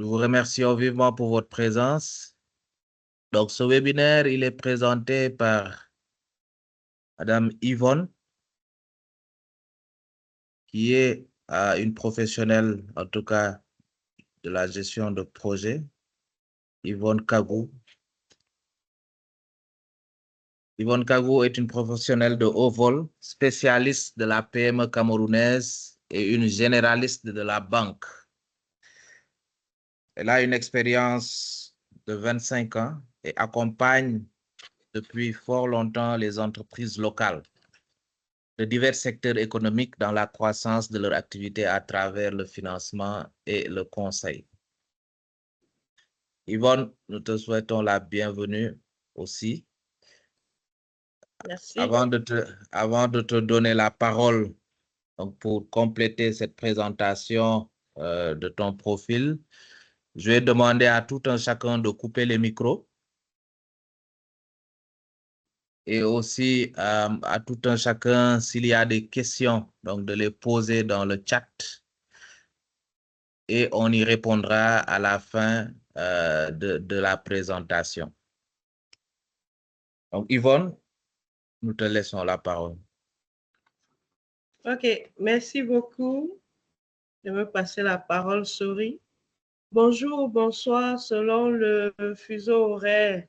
Nous vous remercions vivement pour votre présence. Donc, ce webinaire, il est présenté par Madame Yvonne, qui est une professionnelle, en tout cas, de la gestion de projet, Yvonne Kagou. Yvonne Kagou est une professionnelle de haut vol, spécialiste de la PME camerounaise et une généraliste de la banque. Elle a une expérience de 25 ans et accompagne depuis fort longtemps les entreprises locales de divers secteurs économiques dans la croissance de leur activité à travers le financement et le conseil. Yvonne, nous te souhaitons la bienvenue aussi. Merci. Avant de te donner la parole donc pour compléter cette présentation de ton profil, je vais demander à tout un chacun de couper les micros et aussi à tout un chacun, s'il y a des questions, donc de les poser dans le chat et on y répondra à la fin de la présentation. Donc Yvonne, nous te laissons la parole. Ok, merci beaucoup de me passer la parole, Sori. Bonjour ou bonsoir selon le fuseau horaire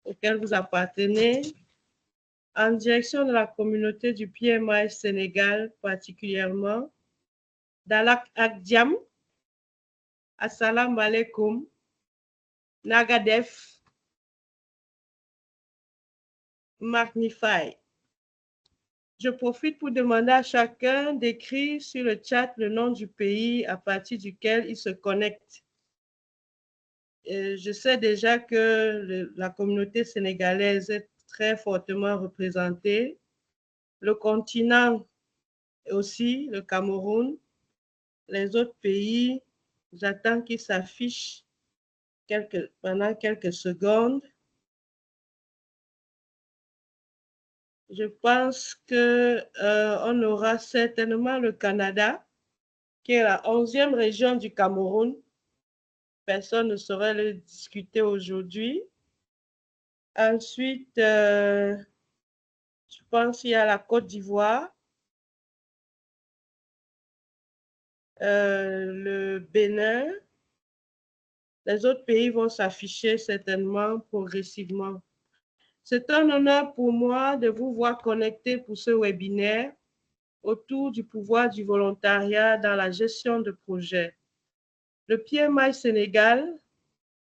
auquel vous appartenez. En direction de la communauté du PMI Sénégal, particulièrement, Dalak Akdiam, Assalamu alaikum, Nagadef, Magnify. Je profite pour demander à chacun d'écrire sur le chat le nom du pays à partir duquel il se connecte. Je sais déjà que la communauté sénégalaise est très fortement représentée. Le continent aussi, le Cameroun, les autres pays, j'attends qu'ils s'affichent pendant quelques secondes. Je pense qu'on aura certainement le Canada, qui est la 11e région du Cameroun. Personne ne saurait le discuter aujourd'hui. Ensuite, je pense qu'il y a la Côte d'Ivoire, le Bénin. Les autres pays vont s'afficher certainement progressivement. C'est un honneur pour moi de vous voir connectés pour ce webinaire autour du pouvoir du volontariat dans la gestion de projets. Le PMI Sénégal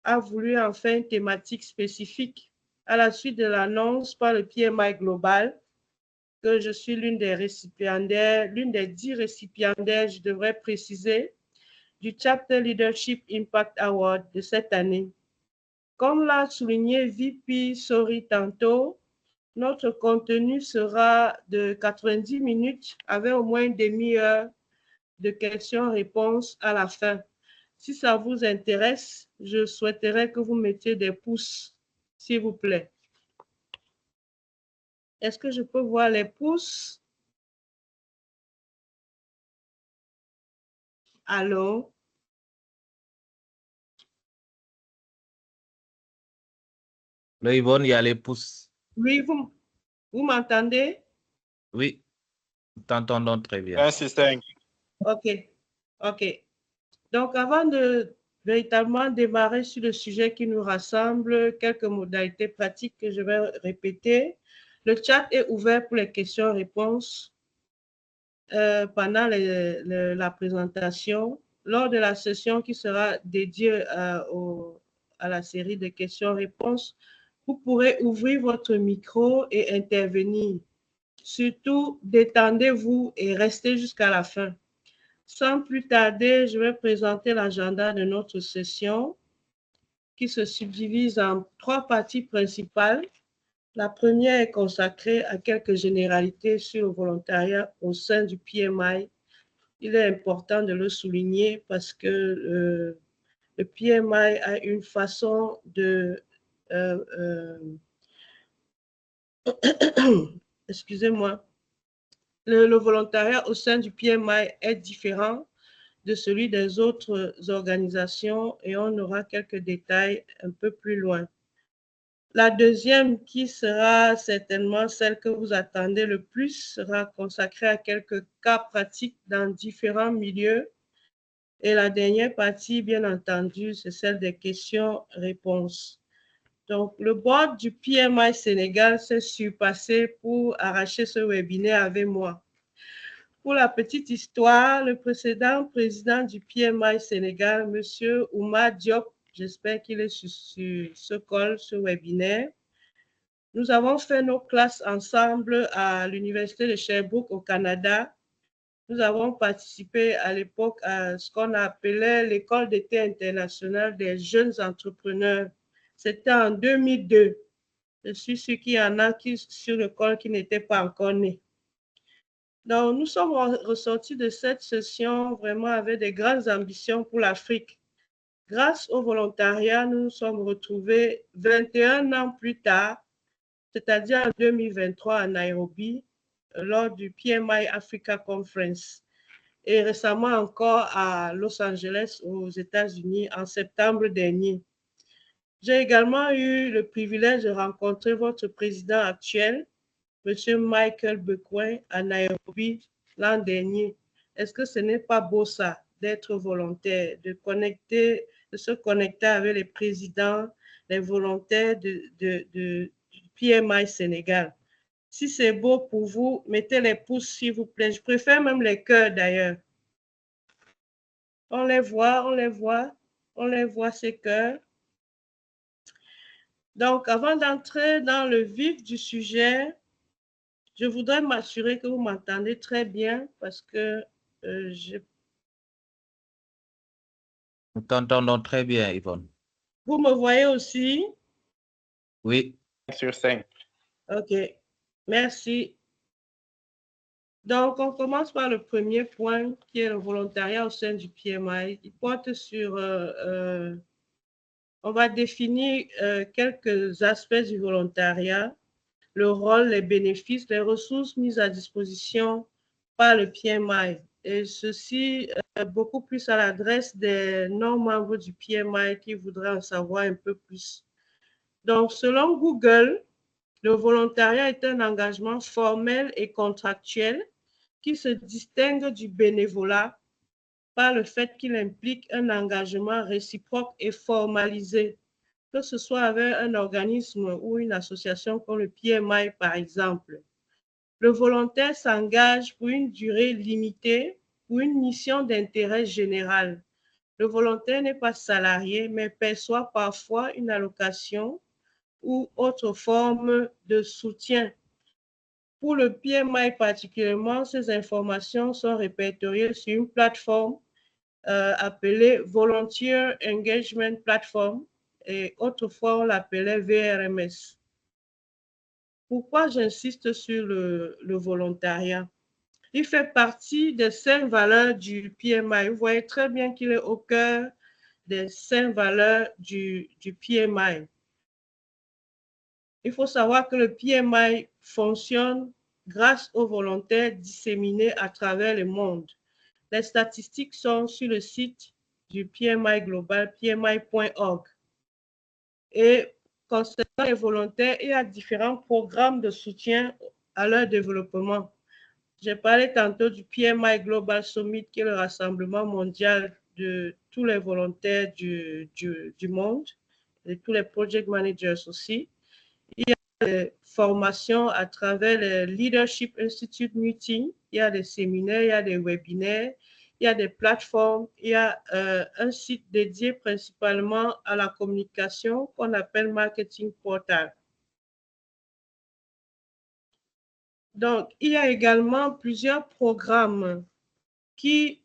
a voulu en faire une thématique spécifique à la suite de l'annonce par le PMI Global que je suis l'une des récipiendaires, l'une des 10 récipiendaires, je devrais préciser, du Chapter Leadership Impact Award de cette année. Comme l'a souligné VP Sori tantôt, notre contenu sera de 90 minutes avec au moins une demi-heure de questions-réponses à la fin. Si ça vous intéresse, je souhaiterais que vous mettiez des pouces, s'il vous plaît. Est-ce que je peux voir les pouces? Allô? Là, Yvonne, il y a les pouces. Oui, vous m'entendez? Oui, nous t'entendons très bien. Merci, thank you. OK, OK. Donc, avant de véritablement démarrer sur le sujet qui nous rassemble, quelques modalités pratiques que je vais répéter. Le chat est ouvert pour les questions-réponses pendant la présentation. Lors de la session qui sera dédiée à la série de questions-réponses, vous pourrez ouvrir votre micro et intervenir. Surtout, détendez-vous et restez jusqu'à la fin. Sans plus tarder, je vais présenter l'agenda de notre session qui se subdivise en 3 parties principales. La première est consacrée à quelques généralités sur le volontariat au sein du PMI. Il est important de le souligner parce que le PMI a une façon de... excusez-moi. Le volontariat au sein du PMI est différent de celui des autres organisations et on aura quelques détails un peu plus loin. La deuxième, qui sera certainement celle que vous attendez le plus, sera consacrée à quelques cas pratiques dans différents milieux. Et la dernière partie, bien entendu, c'est celle des questions-réponses. Donc, le board du PMI Sénégal s'est surpassé pour arracher ce webinaire avec moi. Pour la petite histoire, le précédent président du PMI Sénégal, M. Oumar Diop, j'espère qu'il est sur ce call, ce webinaire, nous avons fait nos classes ensemble à l'Université de Sherbrooke au Canada. Nous avons participé à l'époque à ce qu'on appelait l'École d'été internationale des jeunes entrepreneurs. C'était en 2002. Je suis sûre qu'il y en a sur le col qui n'étaient pas encore nés. Donc, nous sommes ressortis de cette session vraiment avec des grandes ambitions pour l'Afrique. Grâce au volontariat, nous nous sommes retrouvés 21 ans plus tard, c'est-à-dire en 2023 à Nairobi, lors du PMI Africa Conference, et récemment encore à Los Angeles, aux États-Unis, en septembre dernier. J'ai également eu le privilège de rencontrer votre président actuel, M. Michael Bequin, à Nairobi l'an dernier. Est-ce que ce n'est pas beau ça, d'être volontaire, de se connecter avec les présidents, les volontaires du PMI Sénégal? Si c'est beau pour vous, mettez les pouces s'il vous plaît. Je préfère même les cœurs d'ailleurs. On les voit, on les voit, on les voit ces cœurs. Donc, avant d'entrer dans le vif du sujet, je voudrais m'assurer que vous m'entendez très bien parce que Nous t'entendons très bien, Yvonne. Vous me voyez aussi? Oui. Sur 5. OK, merci. Donc, on commence par le premier point qui est le volontariat au sein du PMI. Il porte sur, on va définir quelques aspects du volontariat, le rôle, les bénéfices, les ressources mises à disposition par le PMI. Et ceci beaucoup plus à l'adresse des non-membres du PMI qui voudraient en savoir un peu plus. Donc, selon Google, le volontariat est un engagement formel et contractuel qui se distingue du bénévolat par le fait qu'il implique un engagement réciproque et formalisé, que ce soit avec un organisme ou une association comme le PMI, par exemple. Le volontaire s'engage pour une durée limitée pour une mission d'intérêt général. Le volontaire n'est pas salarié, mais perçoit parfois une allocation ou autre forme de soutien. Pour le PMI particulièrement, ces informations sont répertoriées sur une plateforme appelée Volunteer Engagement Platform et autrefois on l'appelait VRMS. Pourquoi j'insiste sur le volontariat? Il fait partie des 5 valeurs du PMI. Vous voyez très bien qu'il est au cœur des 5 valeurs du PMI. Il faut savoir que le PMI fonctionne grâce aux volontaires disséminés à travers le monde. Les statistiques sont sur le site du PMI Global, pmi.org. Et concernant les volontaires, il y a différents programmes de soutien à leur développement. J'ai parlé tantôt du PMI Global Summit, qui est le rassemblement mondial de tous les volontaires du monde, et tous les project managers aussi. Il y a des formations à travers le Leadership Institute Meeting, il y a des séminaires, il y a des webinaires, il y a des plateformes, il y a un site dédié principalement à la communication qu'on appelle Marketing Portal. Donc, il y a également plusieurs programmes qui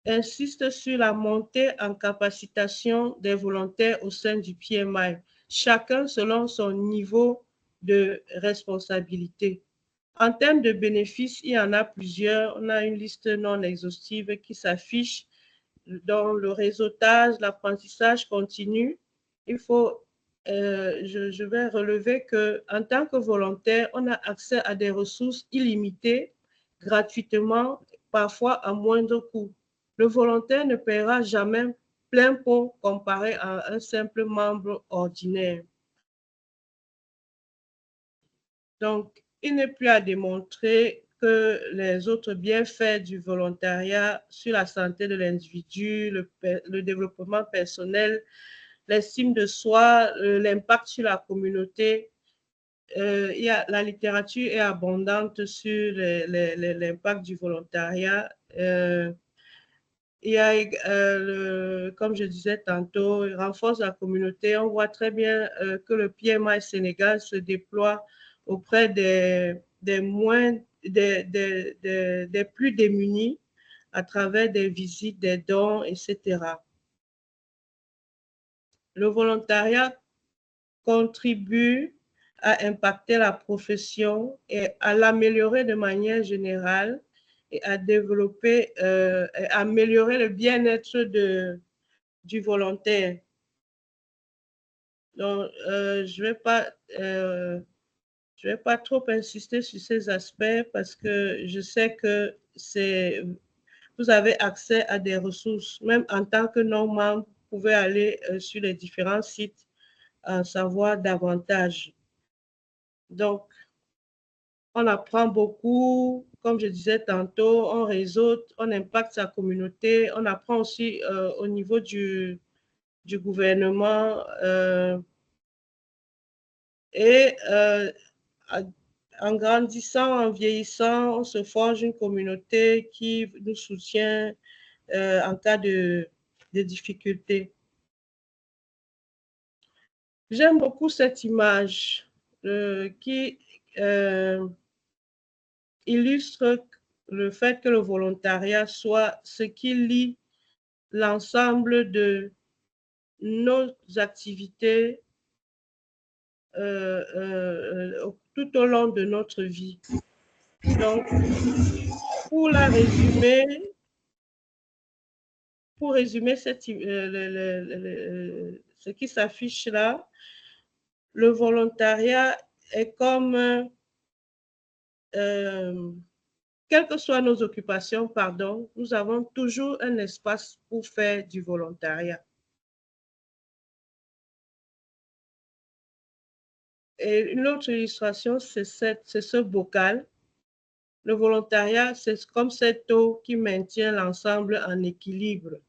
insistent sur la montée en capacitation des volontaires au sein du PMI, chacun selon son niveau de responsabilité. En termes de bénéfices, il y en a plusieurs. On a une liste non exhaustive qui s'affiche dans le réseautage, l'apprentissage continu. Il faut, je vais relever qu'en tant que volontaire, on a accès à des ressources illimitées, gratuitement, parfois à moindre coût. le volontaire ne paiera jamais plein pot comparé à un simple membre ordinaire. Donc, il n'est plus à démontrer que les autres bienfaits du volontariat sur la santé de l'individu, le développement personnel, l'estime de soi, l'impact sur la communauté. La littérature est abondante sur l'impact du volontariat. Il y a, comme je disais tantôt, il renforce la communauté. On voit très bien que le PMI Sénégal se déploie auprès des plus démunis à travers des visites, des dons, etc. Le volontariat contribue à impacter la profession et à l'améliorer de manière générale et à développer, améliorer le bien-être du volontaire. Donc, je vais pas trop insister sur ces aspects parce que je sais que vous avez accès à des ressources. Même en tant que non-membre, vous pouvez aller sur les différents sites en savoir davantage. Donc, on apprend beaucoup, comme je disais tantôt, on réseaute, on impacte sa communauté, on apprend aussi au niveau du gouvernement et en grandissant, en vieillissant, on se forge une communauté qui nous soutient en cas de difficultés. J'aime beaucoup cette image qui illustre le fait que le volontariat soit ce qui lie l'ensemble de nos activités tout au long de notre vie. Donc, pour résumer ce qui s'affiche là, le volontariat est comme, quelles que soient nos occupations, pardon, nous avons toujours un espace pour faire du volontariat. Et une autre illustration, c'est ce bocal. Le volontariat, c'est comme cette eau qui maintient l'ensemble en équilibre.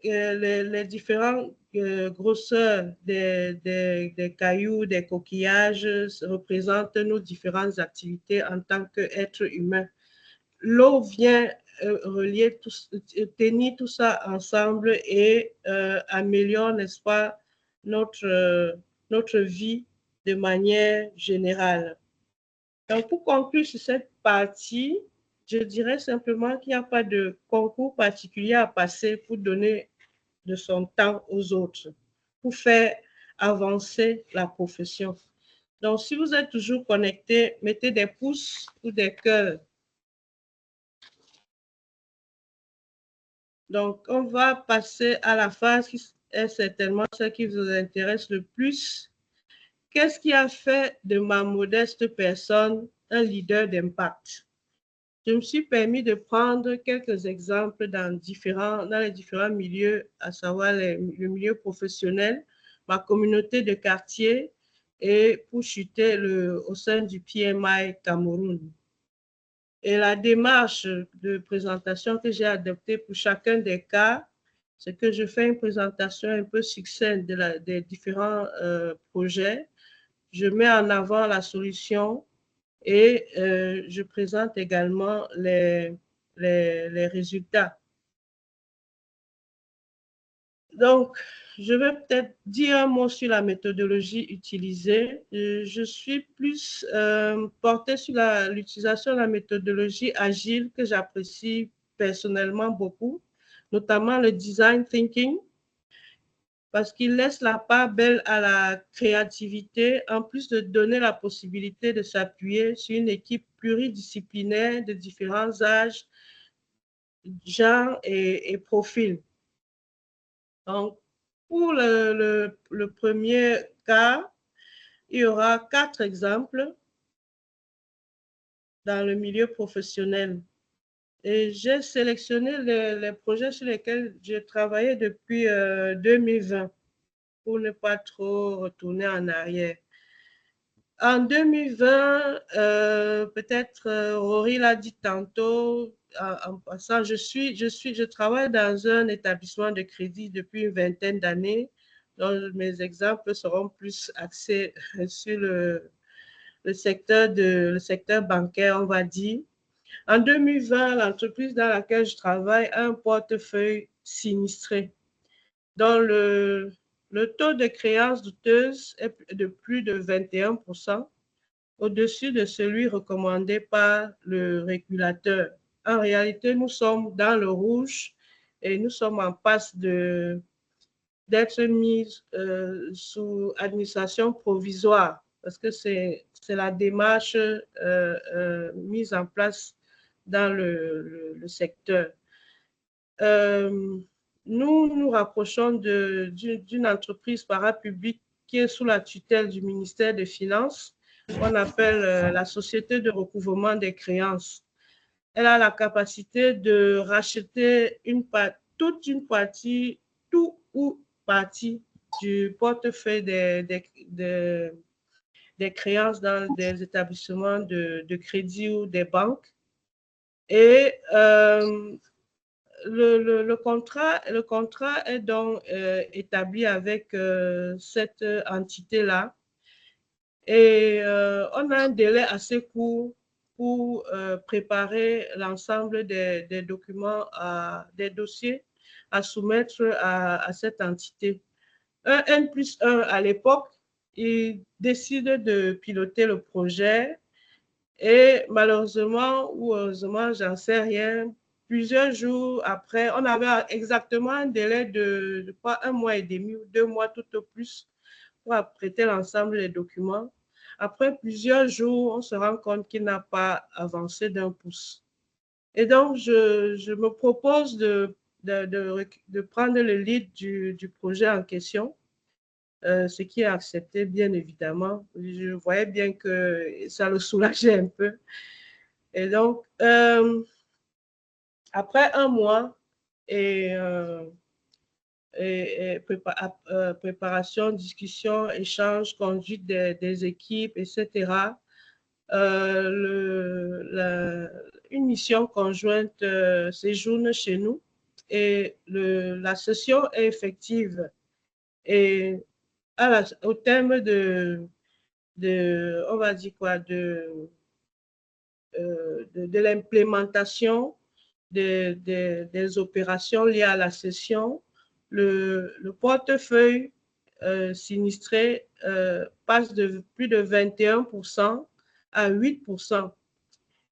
Les différentes grosseurs des cailloux, des coquillages représentent nos différentes activités en tant qu'être humain. L'eau vient relier, tenir tout ça ensemble et améliore, n'est-ce pas, notre vie de manière générale. Donc, pour conclure sur cette partie, je dirais simplement qu'il n'y a pas de concours particulier à passer pour donner de son temps aux autres, pour faire avancer la profession. Donc, si vous êtes toujours connecté, mettez des pouces ou des cœurs. Donc, on va passer à la phase qui est certainement celle qui vous intéresse le plus. Qu'est-ce qui a fait de ma modeste personne un leader d'impact? Je me suis permis de prendre quelques exemples dans les différents milieux, à savoir le milieu professionnel, ma communauté de quartier et pour chuter au sein du PMI Cameroun. Et la démarche de présentation que j'ai adoptée pour chacun des cas, c'est que je fais une présentation un peu succincte des différents projets. Je mets en avant la solution et je présente également les résultats. Donc, je vais peut-être dire un mot sur la méthodologie utilisée. Je suis plus portée sur l'utilisation de la méthodologie agile que j'apprécie personnellement beaucoup, notamment le design thinking, parce qu'il laisse la part belle à la créativité, en plus de donner la possibilité de s'appuyer sur une équipe pluridisciplinaire de différents âges, genres et profils. Donc, pour le premier cas, il y aura 4 exemples dans le milieu professionnel. Et j'ai sélectionné les projets sur lesquels j'ai travaillé depuis 2020 pour ne pas trop retourner en arrière. En 2020, peut-être Rory l'a dit tantôt, en passant, je travaille dans un établissement de crédit depuis une vingtaine d'années. Donc, mes exemples seront plus axés sur le secteur bancaire, on va dire. En 2020, l'entreprise dans laquelle je travaille a un portefeuille sinistré dont le taux de créance douteuse est de plus de 21%, au-dessus de celui recommandé par le régulateur. En réalité, nous sommes dans le rouge et nous sommes en passe d'être mis sous administration provisoire parce que c'est la démarche mise en place dans le secteur. Nous nous rapprochons d'une entreprise parapublique qui est sous la tutelle du ministère des Finances, qu'on appelle la Société de recouvrement des créances. Elle a la capacité de racheter toute une partie, tout ou partie du portefeuille des créances dans des établissements de crédit ou des banques. Et le contrat est donc établi avec cette entité-là. Et on a un délai assez court pour préparer l'ensemble des documents, des dossiers à soumettre à cette entité. Un N+1 à l'époque, il décide de piloter le projet et malheureusement ou heureusement, j'en sais rien, plusieurs jours après, on avait exactement un délai de pas 1 mois et demi ou 2 mois tout au plus pour apprêter l'ensemble des documents. Après plusieurs jours, on se rend compte qu'il n'a pas avancé d'un pouce. Et donc, je me propose de prendre le lead du projet en question, ce qui est accepté, bien évidemment. Je voyais bien que ça le soulageait un peu. Et donc, après 1 mois et préparation, discussion, échange, conduite des équipes, etc. Une mission conjointe séjourne chez nous et la session est effective. Et au terme on va dire quoi, de l'implémentation des opérations liées à la session, le portefeuille sinistré passe de plus de 21% à 8%.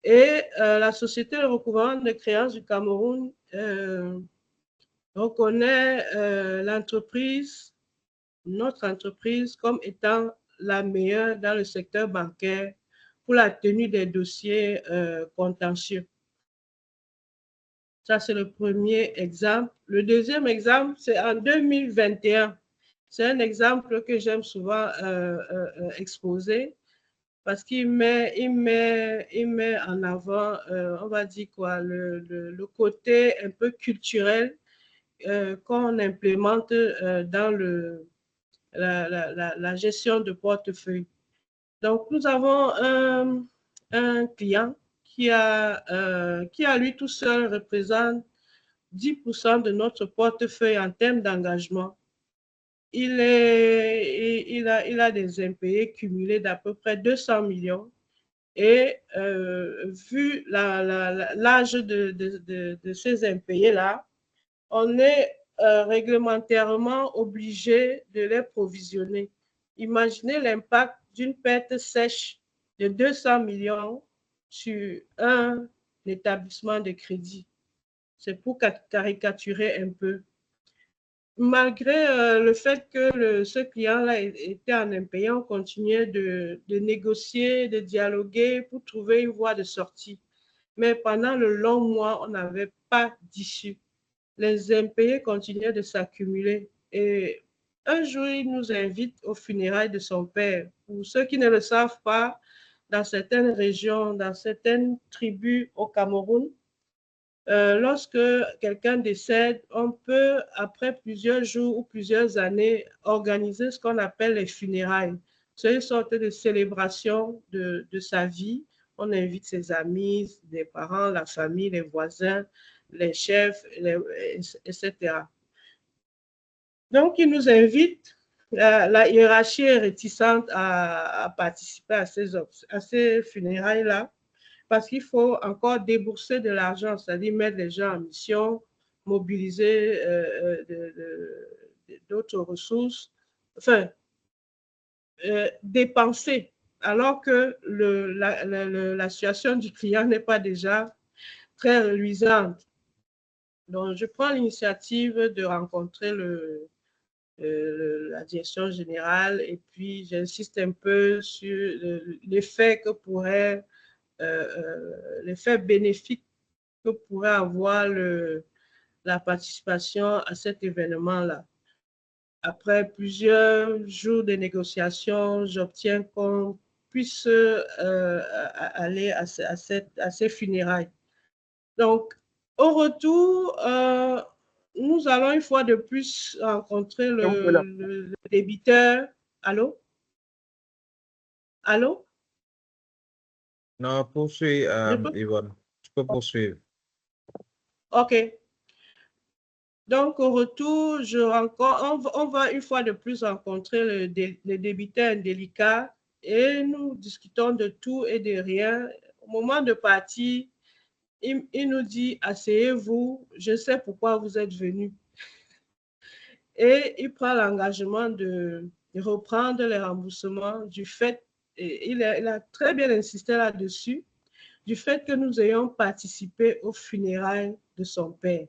Et la Société de recouvrement de créances du Cameroun reconnaît notre entreprise, comme étant la meilleure dans le secteur bancaire pour la tenue des dossiers contentieux. Ça, c'est le premier exemple. Le deuxième exemple, c'est en 2021. C'est un exemple que j'aime souvent exposer parce qu'il met en avant, on va dire quoi, le côté un peu culturel qu'on implémente dans la gestion de portefeuille. Donc, nous avons un client qui à lui tout seul représente 10% de notre portefeuille en termes d'engagement. Il a des impayés cumulés d'à peu près 200 millions. Et vu l'âge de ces impayés-là, on est réglementairement obligé de les provisionner. Imaginez l'impact d'une perte sèche de 200 millions sur un établissement de crédit. C'est pour caricaturer un peu. Malgré le fait que ce client-là était en impayé, on continuait de négocier, de dialoguer pour trouver une voie de sortie. Mais pendant le long mois, on n'avait pas d'issue. Les impayés continuaient de s'accumuler. Et un jour, il nous invite aux funérailles de son père. Pour ceux qui ne le savent pas, dans certaines régions, dans certaines tribus au Cameroun, lorsque quelqu'un décède, on peut, après plusieurs jours ou plusieurs années, organiser ce qu'on appelle les funérailles. C'est une sorte de célébration de sa vie. On invite ses amis, les parents, la famille, les voisins, les chefs, etc. Donc, il nous invite. La hiérarchie est réticente à participer à ces funérailles-là parce qu'il faut encore débourser de l'argent, c'est-à-dire mettre les gens en mission, mobiliser d'autres ressources, enfin, dépenser, alors que la situation du client n'est pas déjà très reluisante. Donc, je prends l'initiative de rencontrer la direction générale et puis j'insiste un peu sur l'effet que pourrait l'effet bénéfique que pourrait avoir la participation à cet événement-là. Après plusieurs jours de négociations, j'obtiens qu'on puisse aller à ces funérailles. Donc, au retour, nous allons une fois de plus rencontrer le débiteur. Allô? Allô? Non, poursuis, Yvonne. Tu peux poursuivre. OK. Donc, au retour, on va une fois de plus rencontrer le débiteur indélicat et nous discutons de tout et de rien. Au moment de partir, il nous dit, asseyez-vous, je sais pourquoi vous êtes venu. Et il prend l'engagement de reprendre les remboursements du fait, et il a très bien insisté là-dessus, du fait que nous ayons participé aux funérailles de son père.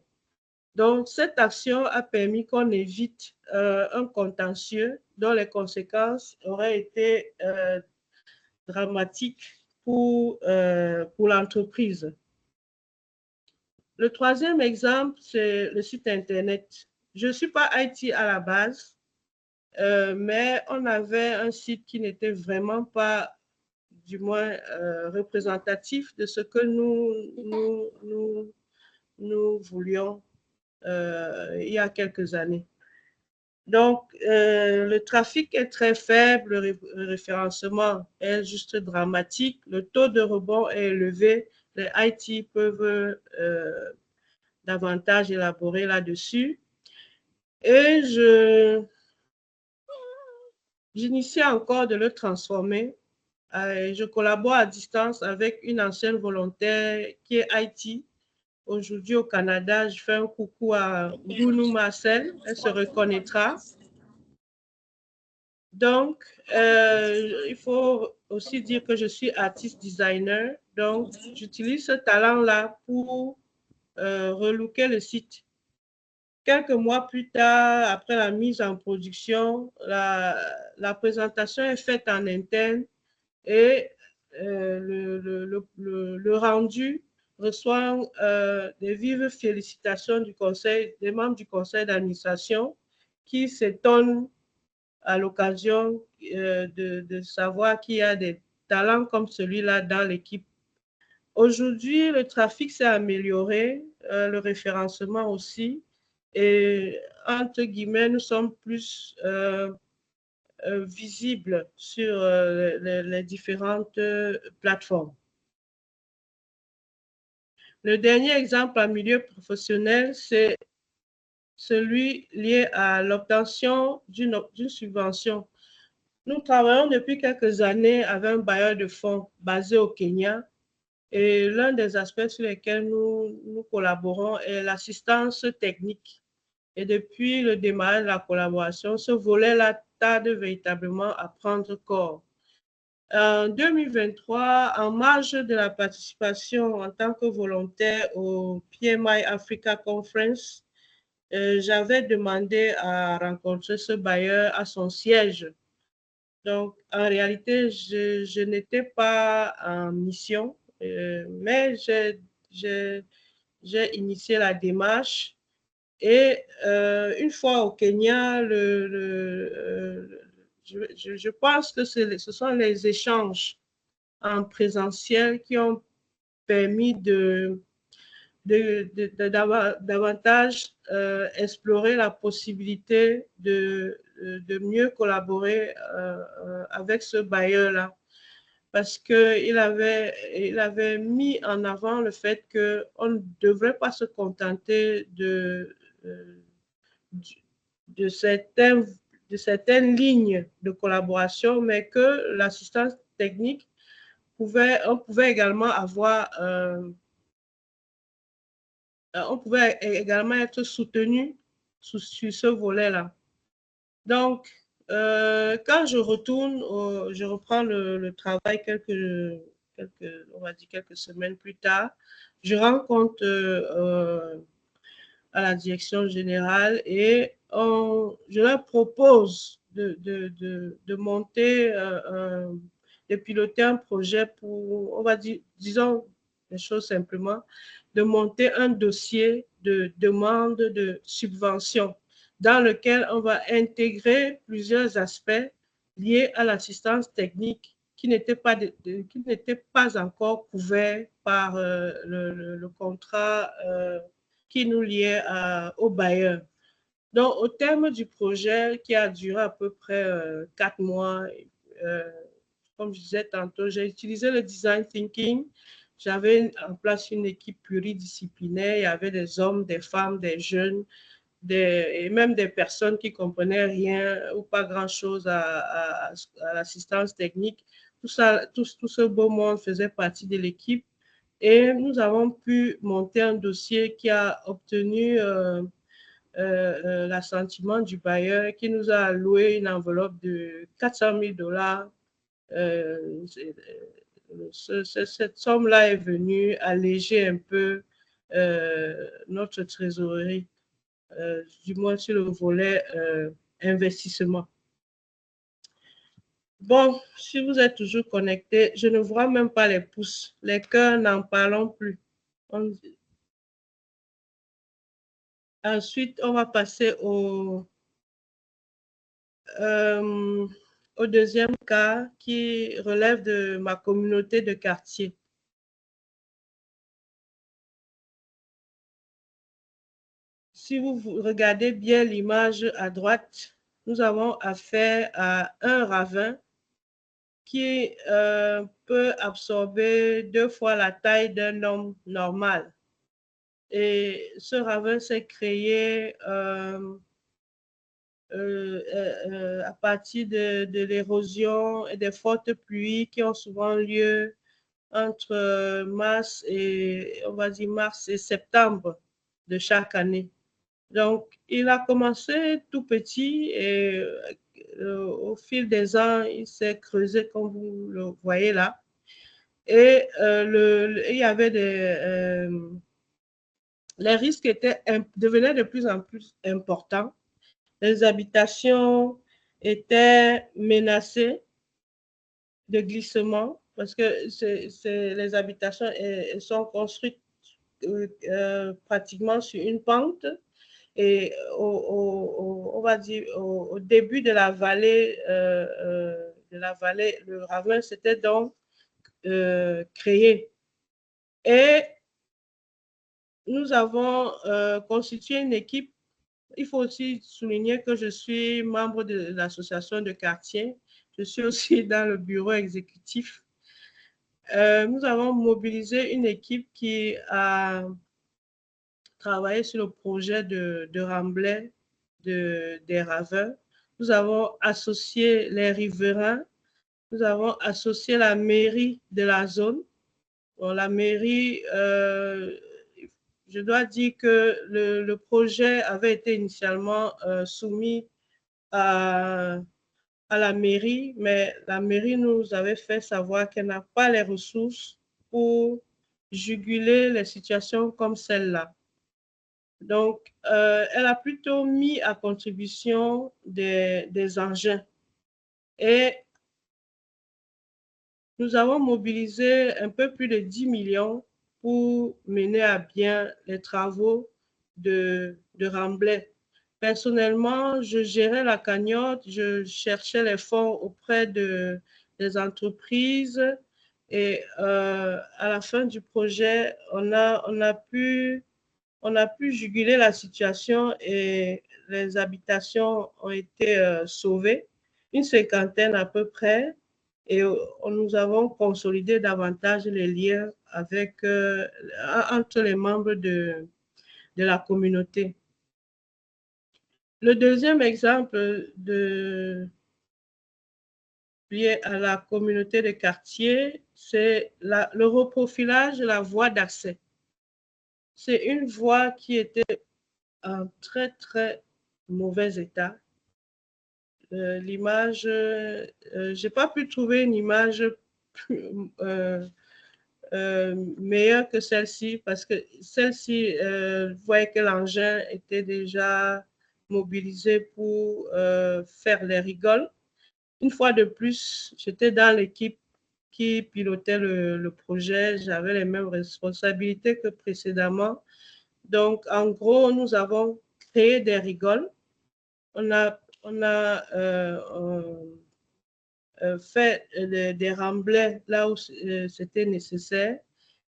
Donc, cette action a permis qu'on évite un contentieux dont les conséquences auraient été dramatiques pour l'entreprise. Le troisième exemple, c'est le site Internet. Je ne suis pas IT à la base, mais on avait un site qui n'était vraiment pas, du moins, représentatif de ce que nous voulions il y a quelques années. Donc, le trafic est très faible, le référencement est juste dramatique, le taux de rebond est élevé, les IT peuvent davantage élaborer là-dessus. Et j'initie encore de le transformer. Je collabore à distance avec une ancienne volontaire qui est IT. Aujourd'hui au Canada, je fais un coucou à Gounou Marcel, elle se reconnaîtra. Donc, il faut aussi dire que je suis artiste designer. Donc, j'utilise ce talent-là pour relooker le site. Quelques mois plus tard, après la mise en production, la présentation est faite en interne et le rendu reçoit des vives félicitations des membres du conseil d'administration qui s'étonnent à l'occasion de savoir qu'il y a des talents comme celui-là dans l'équipe. Aujourd'hui, le trafic s'est amélioré, le référencement aussi, et entre guillemets, nous sommes plus visibles sur les différentes plateformes. Le dernier exemple en milieu professionnel, c'est celui lié à l'obtention d'une subvention. Nous travaillons depuis quelques années avec un bailleur de fonds basé au Kenya et l'un des aspects sur lesquels nous collaborons est l'assistance technique. Et depuis le démarrage de la collaboration, ce volet-là tarde véritablement à prendre corps. En 2023, en marge de la participation en tant que volontaire au PMI Africa Conference, j'avais demandé à rencontrer ce bailleur à son siège. Donc, en réalité, je n'étais pas en mission, mais j'ai initié la démarche. Et une fois au Kenya, je pense que ce sont les échanges en présentiel qui ont permis de davantage explorer la possibilité de mieux collaborer avec ce bailleur-là, parce qu'il avait mis en avant le fait qu'on ne devrait pas se contenter de certaines lignes de collaboration, mais que l'assistance technique on pouvait également avoir on pouvait également être soutenu sur ce volet-là. Donc, quand je retourne, je reprends le travail on va dire quelques semaines plus tard, je rencontre à la direction générale et je leur propose de monter, de piloter un projet pour, on va dire, disons les choses simplement, de monter un dossier de demande de subvention dans lequel on va intégrer plusieurs aspects liés à l'assistance technique qui n'étaient pas encore couverts par le contrat qui nous liait au bailleur. Donc, au terme du projet qui a duré à peu près 4 mois, comme je disais tantôt, j'ai utilisé le design thinking. J'avais en place une équipe pluridisciplinaire. Il y avait des hommes, des femmes, des jeunes, et même des personnes qui ne comprenaient rien ou pas grand-chose à l'assistance technique. Tout ce beau monde faisait partie de l'équipe. Et nous avons pu monter un dossier qui a obtenu l'assentiment du bailleur qui nous a alloué une enveloppe de 400 000 $. Cette somme-là est venue alléger un peu notre trésorerie, du moins sur le volet investissement. Bon, si vous êtes toujours connecté, je ne vois même pas les pouces. Les cœurs, n'en parlons plus. Ensuite, on va passer au deuxième cas qui relève de ma communauté de quartier. Si vous regardez bien l'image à droite, nous avons affaire à un ravin qui peut absorber 2 fois la taille d'un homme normal. Et ce ravin s'est créé à partir de l'érosion et des fortes pluies qui ont souvent lieu entre mars et, on va dire, mars et septembre de chaque année. Donc, il a commencé tout petit et au fil des ans, il s'est creusé comme vous le voyez là. Et il y avait les risques devenaient de plus en plus importants. Les habitations étaient menacées de glissement parce que les habitations sont construites pratiquement sur une pente. Et on va dire au début de la vallée, le ravin s'était donc créé. Et nous avons constitué une équipe. Il faut aussi souligner que je suis membre de l'association de quartier. Je suis aussi dans le bureau exécutif. Nous avons mobilisé une équipe qui a travaillé sur le projet de remblai des ravins. Nous avons associé les riverains. Nous avons associé la mairie de la zone. Bon, la mairie, je dois dire que le projet avait été initialement soumis à la mairie, mais la mairie nous avait fait savoir qu'elle n'a pas les ressources pour juguler les situations comme celle-là. Donc, elle a plutôt mis à contribution des engins. Et nous avons mobilisé un peu plus de 10 millions pour mener à bien les travaux de remblai. Personnellement, je gérais la cagnotte, je cherchais les fonds auprès des entreprises Et à la fin du projet, on a pu juguler la situation et les habitations ont été sauvées, une cinquantaine à peu près, et nous avons consolidé davantage les liens avec, entre les membres de la communauté. Le deuxième exemple lié à la communauté de quartier, c'est le reprofilage de la voie d'accès. C'est une voie qui était en très, très mauvais état. L'image, je n'ai pas pu trouver une image meilleure que celle-ci, parce que celle-ci, vous voyez que l'engin était déjà mobilisé pour faire les rigoles. Une fois de plus, j'étais dans l'équipe qui pilotait le projet. J'avais les mêmes responsabilités que précédemment. Donc, en gros, nous avons créé des rigoles. On a fait des remblais là où c'était nécessaire.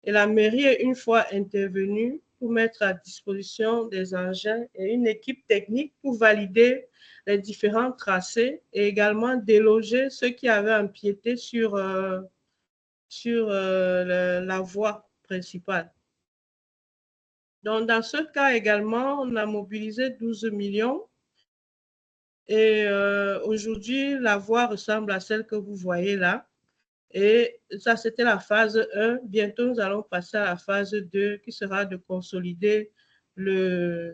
Et la mairie est une fois intervenue pour mettre à disposition des engins et une équipe technique pour valider les différents tracés et également déloger ceux qui avaient empiété sur la voie principale. Donc, dans ce cas également, on a mobilisé 12 millions. Et aujourd'hui, la voie ressemble à celle que vous voyez là. Et ça, c'était la phase 1. Bientôt, nous allons passer à la phase 2 qui sera de consolider la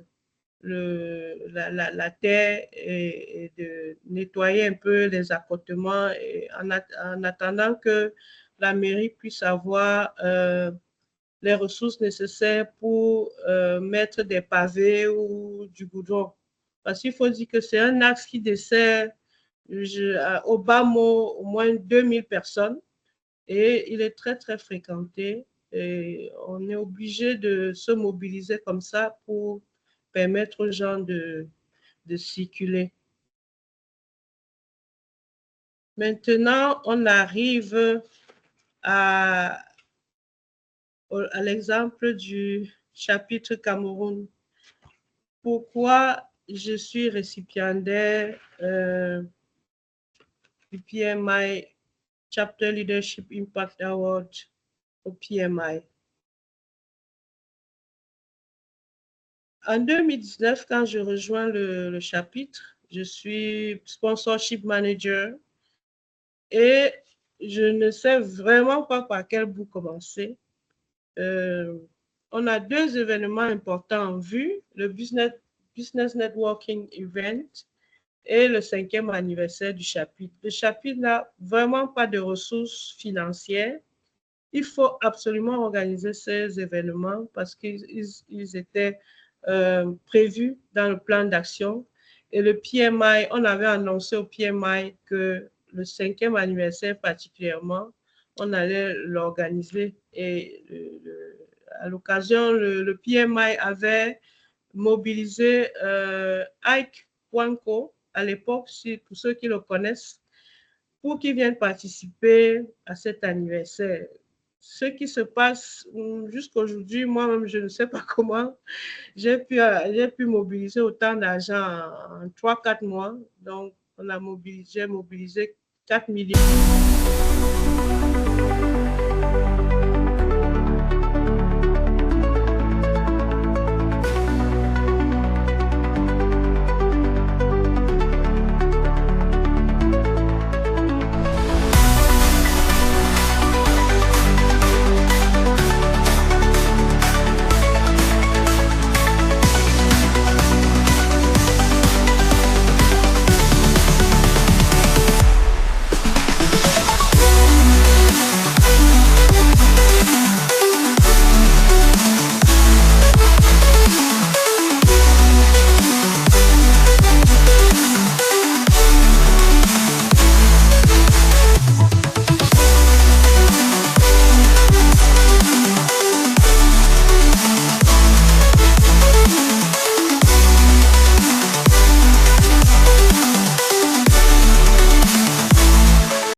terre et de nettoyer un peu les accotements et en attendant que la mairie puisse avoir les ressources nécessaires pour mettre des pavés ou du goudron. Parce qu'il faut dire que c'est un axe qui dessert au bas mot au moins 2000 personnes et il est très, très fréquenté. Et on est obligé de se mobiliser comme ça pour permettre aux gens de circuler. Maintenant, on arrive à l'exemple du chapitre Cameroun. Pourquoi je suis récipiendaire du PMI Chapter Leadership Impact Award au PMI? En 2019, quand je rejoins le chapitre, je suis sponsorship manager et je ne sais vraiment pas par quel bout commencer. On a 2 événements importants en vue, le Business Networking Event et le 5e anniversaire du chapitre. Le chapitre n'a vraiment pas de ressources financières. Il faut absolument organiser ces événements parce qu'ils étaient prévus dans le plan d'action. Et le PMI, on avait annoncé au PMI que le 5e anniversaire particulièrement, on allait l'organiser. Et à l'occasion, le PMI avait mobilisé Ike Wanko à l'époque, pour ceux qui le connaissent, pour qu'ils viennent participer à cet anniversaire. Ce qui se passe jusqu'aujourd'hui, moi-même, je ne sais pas comment j'ai pu mobiliser autant d'argent en 3-4 mois. Donc, j'ai mobilisé 4 millions.